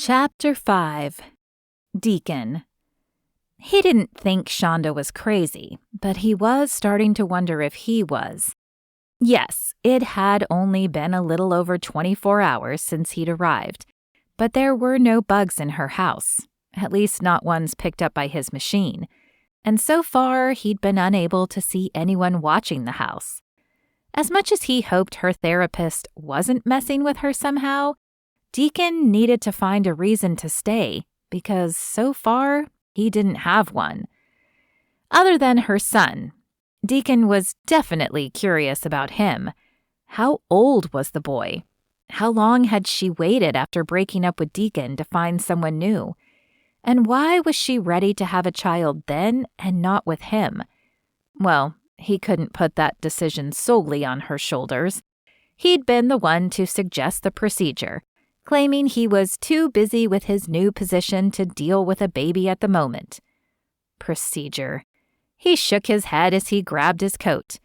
Chapter 5. Deacon. He didn't think Shonda was crazy, but he was starting to wonder if he was. Yes, it had only been a little over 24 hours since he'd arrived, but there were no bugs in her house, at least not ones picked up by his machine, and so far he'd been unable to see anyone watching the house. As much as he hoped her therapist wasn't messing with her somehow, Deacon needed to find a reason to stay, because so far, he didn't have one. Other than her son, Deacon was definitely curious about him. How old was the boy? How long had she waited after breaking up with Deacon to find someone new? And why was she ready to have a child then and not with him? Well, he couldn't put that decision solely on her shoulders. He'd been the one to suggest the procedure, claiming he was too busy with his new position to deal with a baby at the moment. Procedure. He shook his head as he grabbed his coat.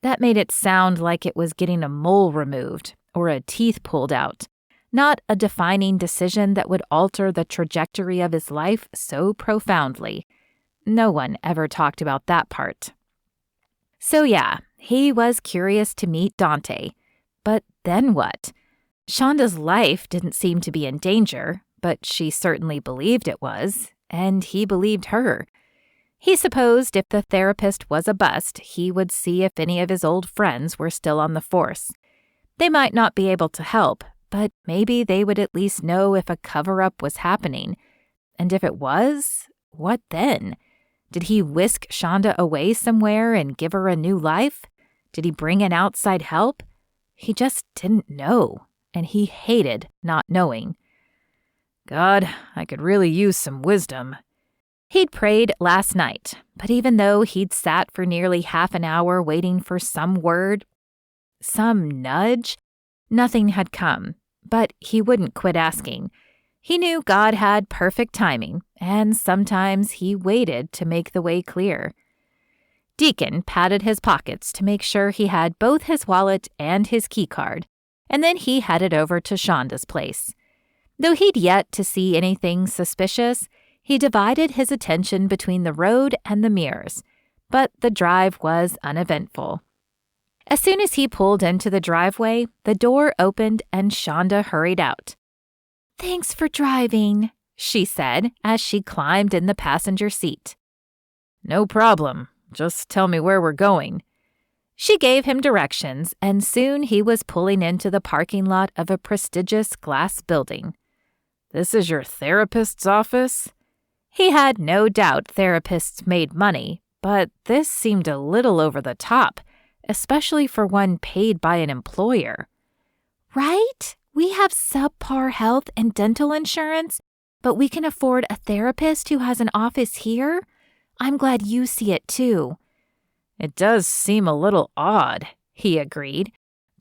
That made it sound like it was getting a mole removed or a teeth pulled out, not a defining decision that would alter the trajectory of his life so profoundly. No one ever talked about that part. So yeah, he was curious to meet Dante. But then what? Shonda's life didn't seem to be in danger, but she certainly believed it was, and he believed her. He supposed if the therapist was a bust, he would see if any of his old friends were still on the force. They might not be able to help, but maybe they would at least know if a cover-up was happening. And if it was, what then? Did he whisk Shonda away somewhere and give her a new life? Did he bring in outside help? He just didn't know. And he hated not knowing. God, I could really use some wisdom. He'd prayed last night, but even though he'd sat for nearly half an hour waiting for some word, some nudge, nothing had come, but he wouldn't quit asking. He knew God had perfect timing, and sometimes he waited to make the way clear. Deacon patted his pockets to make sure he had both his wallet and his keycard, and then he headed over to Shonda's place. Though he'd yet to see anything suspicious, he divided his attention between the road and the mirrors, but the drive was uneventful. As soon as he pulled into the driveway, the door opened and Shonda hurried out. "Thanks for driving," she said as she climbed in the passenger seat. "No problem. Just tell me where we're going." She gave him directions, and soon he was pulling into the parking lot of a prestigious glass building. "This is your therapist's office?" He had no doubt therapists made money, but this seemed a little over the top, especially for one paid by an employer. "Right? We have subpar health and dental insurance, but we can afford a therapist who has an office here? I'm glad you see it too." "It does seem a little odd," he agreed,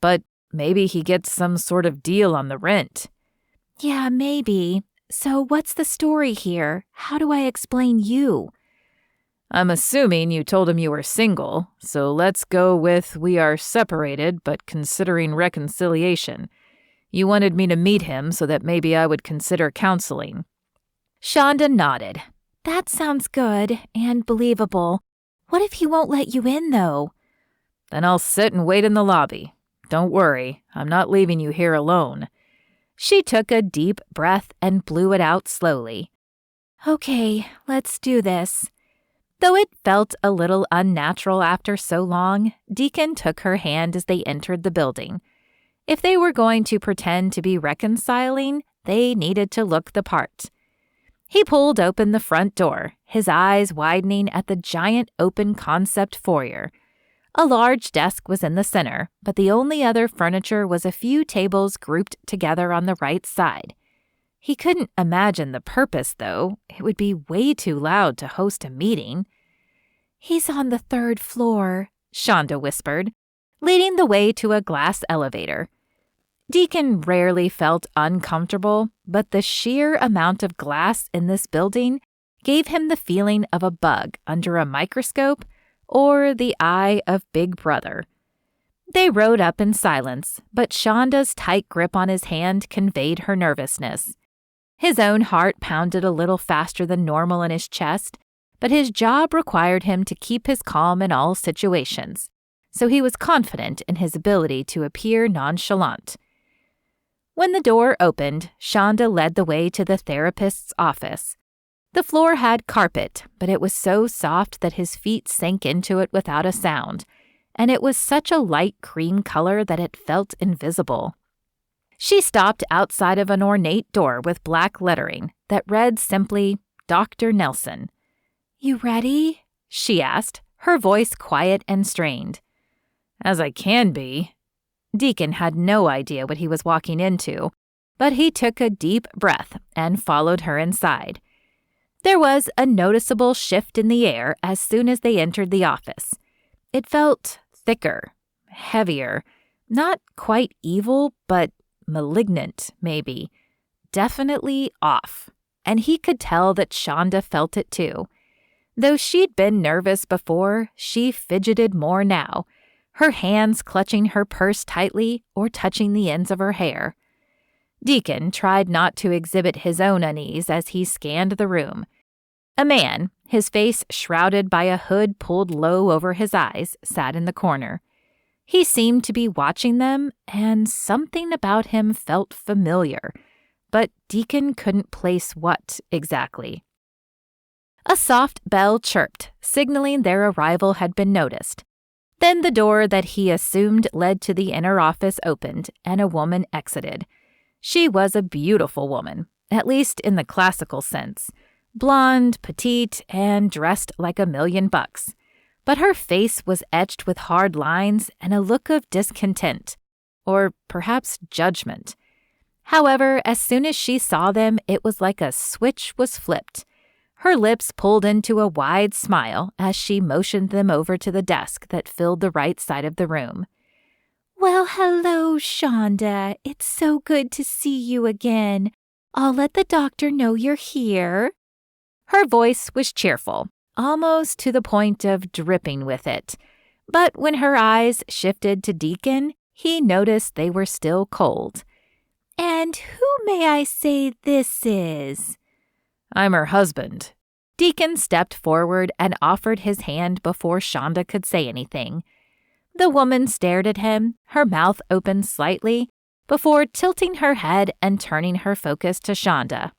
"but maybe he gets some sort of deal on the rent." "Yeah, maybe. So what's the story here? How do I explain you?" "I'm assuming you told him you were single, so let's go with we are separated but considering reconciliation. You wanted me to meet him so that maybe I would consider counseling." Shonda nodded. "That sounds good and believable. What if he won't let you in, though?" "Then I'll sit and wait in the lobby. Don't worry, I'm not leaving you here alone." She took a deep breath and blew it out slowly. "Okay, let's do this." Though it felt a little unnatural after so long, Deacon took her hand as they entered the building. If they were going to pretend to be reconciling, they needed to look the part. He pulled open the front door, his eyes widening at the giant open concept foyer. A large desk was in the center, but the only other furniture was a few tables grouped together on the right side. He couldn't imagine the purpose, though. It would be way too loud to host a meeting. "He's on the 3rd floor," Shonda whispered, leading the way to a glass elevator. Deacon rarely felt uncomfortable, but the sheer amount of glass in this building gave him the feeling of a bug under a microscope or the eye of Big Brother. They rode up in silence, but Shonda's tight grip on his hand conveyed her nervousness. His own heart pounded a little faster than normal in his chest, but his job required him to keep his calm in all situations, so he was confident in his ability to appear nonchalant. When the door opened, Shonda led the way to the therapist's office. The floor had carpet, but it was so soft that his feet sank into it without a sound, and it was such a light cream color that it felt invisible. She stopped outside of an ornate door with black lettering that read simply, Dr. Nelson. "You ready?" she asked, her voice quiet and strained. "As I can be." Deacon had no idea what he was walking into, but he took a deep breath and followed her inside. There was a noticeable shift in the air as soon as they entered the office. It felt thicker, heavier, not quite evil, but malignant, maybe. Definitely off. And he could tell that Shonda felt it too. Though she'd been nervous before, she fidgeted more now, her hands clutching her purse tightly or touching the ends of her hair. Deacon tried not to exhibit his own unease as he scanned the room. A man, his face shrouded by a hood pulled low over his eyes, sat in the corner. He seemed to be watching them, and something about him felt familiar, but Deacon couldn't place what exactly. A soft bell chirped, signaling their arrival had been noticed. Then the door that he assumed led to the inner office opened, and a woman exited. She was a beautiful woman, at least in the classical sense. Blonde, petite, and dressed like $1,000,000. But her face was etched with hard lines and a look of discontent, or perhaps judgment. However, as soon as she saw them, it was like a switch was flipped. Her lips pulled into a wide smile as she motioned them over to the desk that filled the right side of the room. "Well, hello, Shonda. It's so good to see you again. I'll let the doctor know you're here." Her voice was cheerful, almost to the point of dripping with it. But when her eyes shifted to Deacon, he noticed they were still cold. "And who may I say this is?" "I'm her husband." Deacon stepped forward and offered his hand before Shonda could say anything. The woman stared at him, her mouth opened slightly, before tilting her head and turning her focus to Shonda.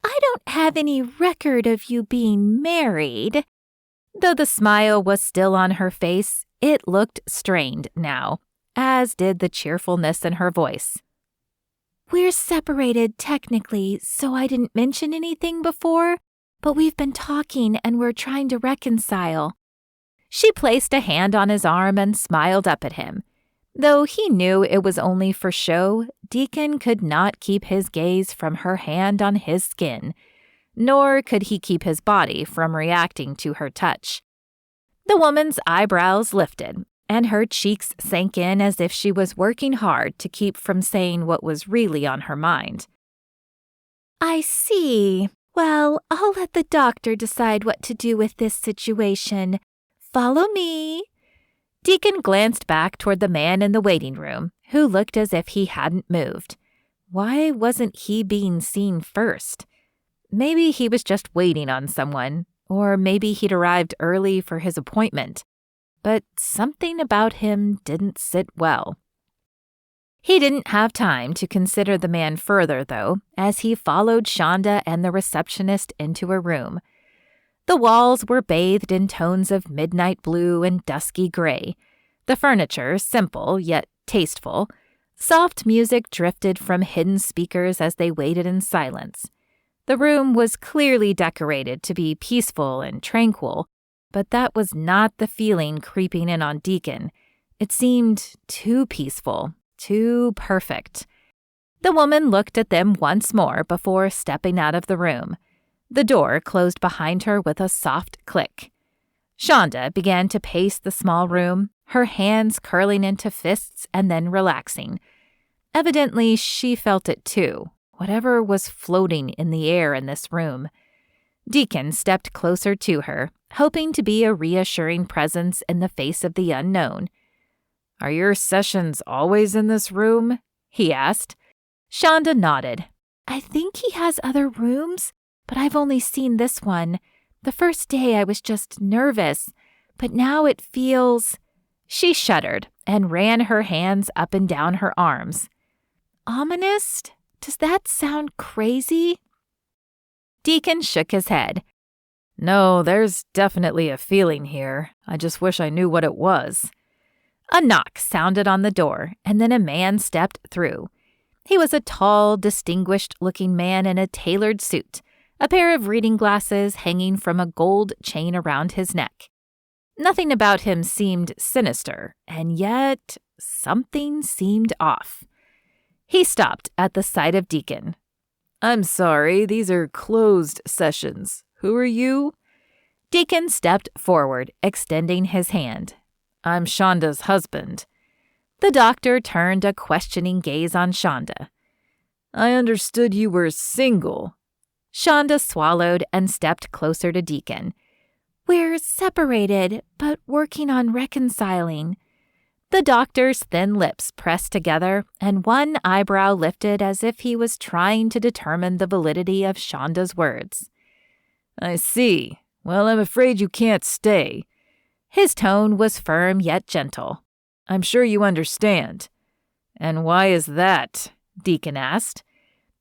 "I don't have any record of you being married." Though the smile was still on her face, it looked strained now, as did the cheerfulness in her voice. "We're separated technically, so I didn't mention anything before, but we've been talking and we're trying to reconcile." She placed a hand on his arm and smiled up at him. Though he knew it was only for show, Deacon could not keep his gaze from her hand on his skin, nor could he keep his body from reacting to her touch. The woman's eyebrows lifted, and her cheeks sank in as if she was working hard to keep from saying what was really on her mind. "I see. Well, I'll let the doctor decide what to do with this situation. Follow me." Deacon glanced back toward the man in the waiting room, who looked as if he hadn't moved. Why wasn't he being seen first? Maybe he was just waiting on someone, or maybe he'd arrived early for his appointment. But something about him didn't sit well. He didn't have time to consider the man further, though, as he followed Shonda and the receptionist into a room. The walls were bathed in tones of midnight blue and dusky gray. The furniture simple yet tasteful. Soft music drifted from hidden speakers as they waited in silence. The room was clearly decorated to be peaceful and tranquil, but that was not the feeling creeping in on Deacon. It seemed too peaceful, too perfect. The woman looked at them once more before stepping out of the room. The door closed behind her with a soft click. Shonda began to pace the small room, her hands curling into fists and then relaxing. Evidently, she felt it too, whatever was floating in the air in this room. Deacon stepped closer to her, hoping to be a reassuring presence in the face of the unknown. "Are your sessions always in this room?" he asked. Shonda nodded. I think he has other rooms, but I've only seen this one. The first day I was just nervous, but now it feels—" She shuddered and ran her hands up and down her arms. "Ominous? Does that sound crazy?" Deacon shook his head. "No, there's definitely a feeling here. I just wish I knew what it was." A knock sounded on the door, and then a man stepped through. He was a tall, distinguished-looking man in a tailored suit, a pair of reading glasses hanging from a gold chain around his neck. Nothing about him seemed sinister, and yet something seemed off. He stopped at the sight of Deacon. "I'm sorry, these are closed sessions. Who are you?" Deacon stepped forward, extending his hand. "I'm Shonda's husband." The doctor turned a questioning gaze on Shonda. "I understood you were single." Shonda swallowed and stepped closer to Deacon. "We're separated, but working on reconciling." The doctor's thin lips pressed together, and one eyebrow lifted as if he was trying to determine the validity of Shonda's words. "I see. Well, I'm afraid you can't stay." His tone was firm yet gentle. "I'm sure you understand." "And why is that?" Deacon asked.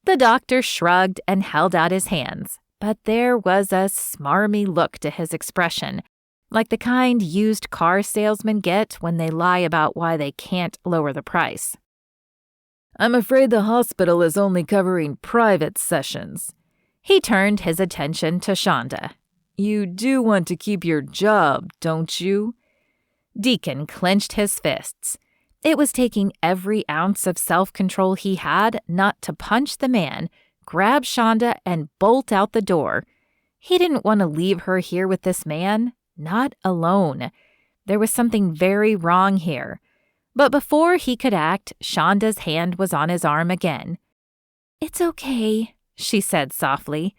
The doctor shrugged and held out his hands, but there was a smarmy look to his expression, like the kind used car salesmen get when they lie about why they can't lower the price. "I'm afraid the hospital is only covering private sessions." He turned his attention to Shonda. "You do want to keep your job, don't you?" Deacon clenched his fists. It was taking every ounce of self-control he had not to punch the man, grab Shonda, and bolt out the door. He didn't want to leave her here with this man, not alone. There was something very wrong here. But before he could act, Shonda's hand was on his arm again. "It's okay," she said softly.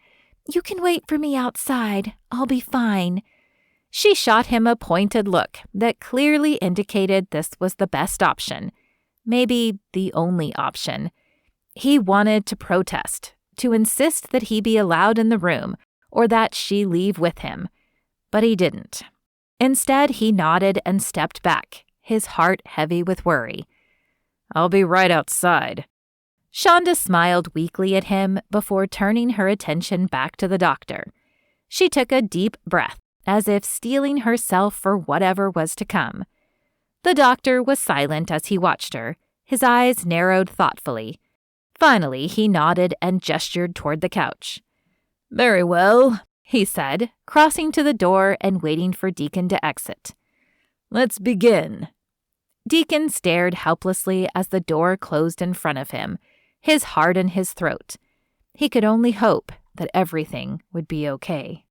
"You can wait for me outside. I'll be fine." She shot him a pointed look that clearly indicated this was the best option, maybe the only option. He wanted to protest, to insist that he be allowed in the room or that she leave with him, but he didn't. Instead, he nodded and stepped back, his heart heavy with worry. "I'll be right outside." Shonda smiled weakly at him before turning her attention back to the doctor. She took a deep breath, as if steeling herself for whatever was to come. The doctor was silent as he watched her, his eyes narrowed thoughtfully. Finally, he nodded and gestured toward the couch. "Very well," he said, crossing to the door and waiting for Deacon to exit. "Let's begin." Deacon stared helplessly as the door closed in front of him, his heart in his throat. He could only hope that everything would be okay.